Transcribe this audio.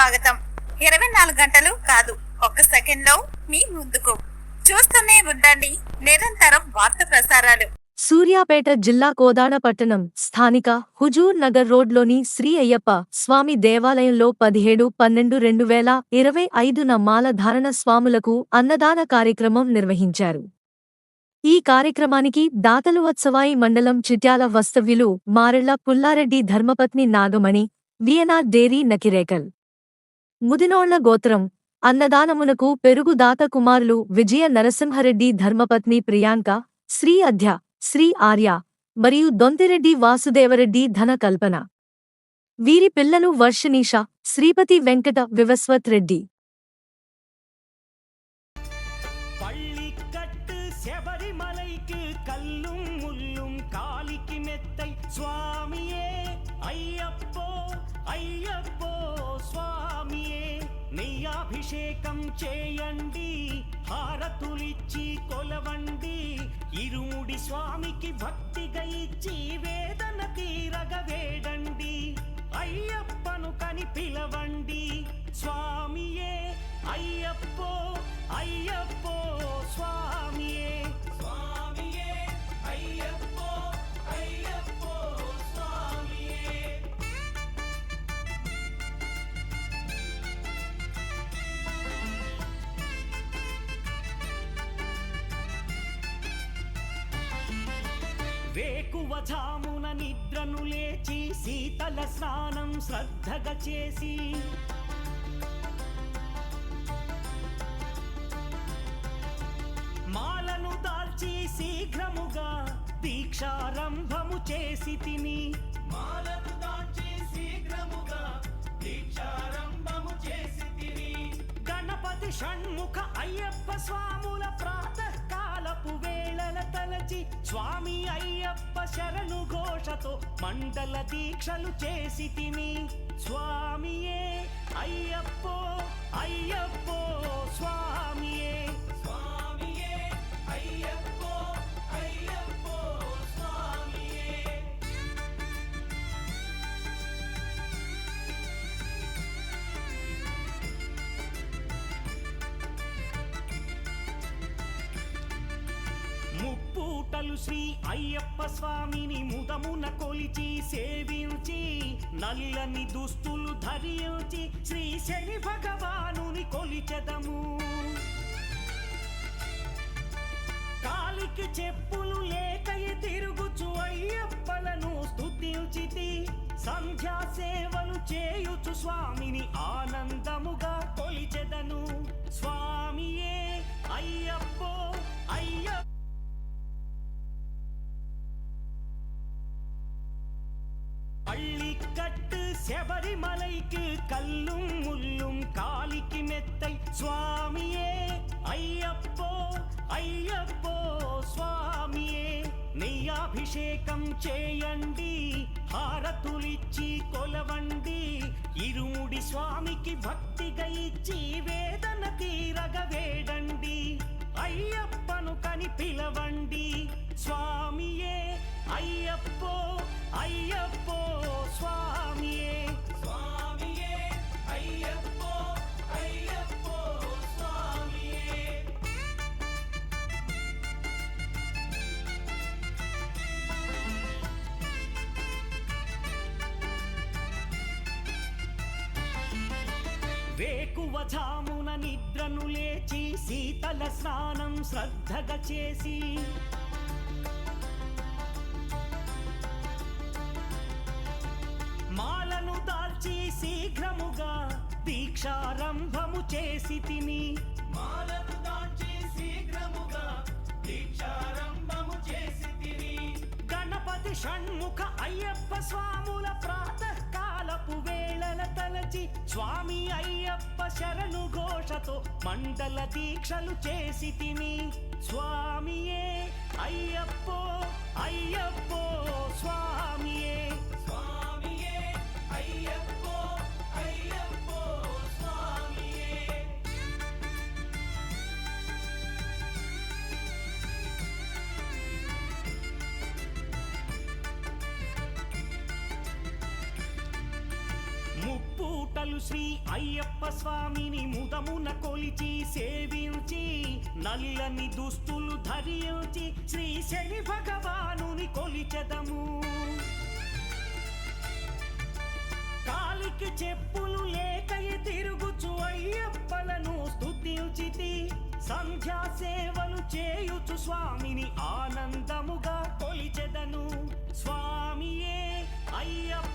స్వాగతం. 24 గంటలు కాదు, ఒక్క సెకండ్లో మీ ముందుకు. చూస్తూనే ఉండండి నిరంతరం వార్త ప్రసారాలు. సూర్యాపేట జిల్లా కోదాడ పట్టణం స్థానిక హుజూర్ నగర్ రోడ్లోని శ్రీ అయ్యప్ప స్వామి దేవాలయంలో 17/12/2025న మాల ధారణ స్వాములకు అన్నదాన కార్యక్రమం నిర్వహించారు. ఈ కార్యక్రమానికి దాతలు వత్సవాయి మండలం చిట్యాల వస్తవ్యులు మారెళ్ల పుల్లారెడ్డి ధర్మపత్ని నాగమణి, విఎన్ఆర్ డేరీ నకిరేకల్, ముదినోళ్ల గోత్రం. అన్నదానమునకు పెరుగు దాత కుమారులు విజయ నరసింహరెడ్డి ధర్మపత్ని ప్రియాంక, శ్రీ అధ్య, శ్రీ ఆర్య మరియు దొంతిరెడ్డి వాసుదేవరెడ్డి ధన కల్పన. వీరి పిల్లలు వర్షనీష, శ్రీపతి వెంకట వివస్వత్ రెడ్డి. శబరిమలైకి కల్లుం ముల్లుం కాలికి మెత్తై స్వామియే అయ్యప్పో అయ్యప్పో స్వామియే నెయ్యాభిషేకం చేయండి, హారతులిచ్చి కొలవండి, ఇరుముడి స్వామికి భక్తిగా ఇచ్చి వేదన తీరగ వేడండి, అయ్యప్పను కని పిలవండి, స్వామియే అయ్యప్పో అయ్యప్పో స్వామియే స్వామియే అయ్యప్పో అయ్యప్పో స్వామియే. వేకువజామున నిద్రను లేచి శీతల స్నానం శ్రద్ధగా చేసి మాలను దాల్చి శీఘ్రముగా దీక్షారంభము చేసి తిని, మాలను దాల్చి శీఘ్రముగా దీక్షారంభము చేసి తిని, గణపతి షణ్ముఖ అయ్యప్ప స్వాముల ప్రాతకాలపు వేళల తలచి స్వామి అయ్యప్ప శరణు ఘోషతో మండల దీక్షలు చేసి తిని, స్వామియే అయ్యప్పో అయ్యప్పో స్వామియే స్వామియే అయ్యప్పో అయ్యప్పో స్వామియే. ముప్పూటలు శ్రీ అయ్యప్ప స్వామిని ముదమున కొలిచి సేవించి, నల్లని దుస్తులు ధరించి శ్రీ శని భగవానుని కొలిచెదము, కాలికి చెప్పులు లేకయి తిరుగుచు అయ్యప్పలను స్తుతించితి, సంధ్యా సేవలు చేయుచు స్వామిని ఆనందముగా కొలిచెదను, స్వామియే అయ్యప్పో అయ్యప్ప. பள்ளிக்கட்டு శబరిమలైకి కల్లుం ముల్లుం కాలికి మెత్తై స్వామియే అయ్యప్పో అయ్యప్పో స్వామియే నెయ్యాభిషేకం చేయండి, హారతులిచ్చి కొలవండి, ఇరుముడి స్వామికి భక్తిగా ఇచ్చి వేదన తీరగ వేడండి, అయ్యప్పను కని పిలవండి, స్వామియే అయ్యప్పో అయ్యప్పో స్వామియే స్వామియే అయ్యప్పో అయ్యప్పో స్వామియే. వేకువజామున నిద్రను లేచి శీతల స్నానం శ్రద్ధగా చేసి, మాలను దాల్చి శీఘ్రముగా దీక్షారంభము చేసి తిని, మాలను దాల్చి శీఘ్రముగా దీక్షారంభము చేసి తిని, గణపతి షణ్ముఖ అయ్యప్ప స్వాముల ప్రాతకాలపు వేళల తలచి స్వామి అయ్యప్ప శరణు ఘోషతో మండల దీక్షలు చేసి తిని, స్వామియే అయ్యప్పో అయ్యప్పో స్వామియే స్వామియే అయ్యప్పో అయ్యప్పో స్వామియే. ముప్పూటలు సేవలు శ్రీ అయ్యప్ప స్వామిని ముదమున కొలిచి సేవించి నల్లని దుస్తులు ధరించి శ్రీ శని భగవానుని కొలిచెదము. కాలికి చెప్పులు లేకయ తిరుగుచు అయ్యప్పలను స్తుతించితి. సంధ్యా సేవలు చేయుచు స్వామిని ఆనందముగా కొలిచెదను. స్వామియే అయ్యప్ప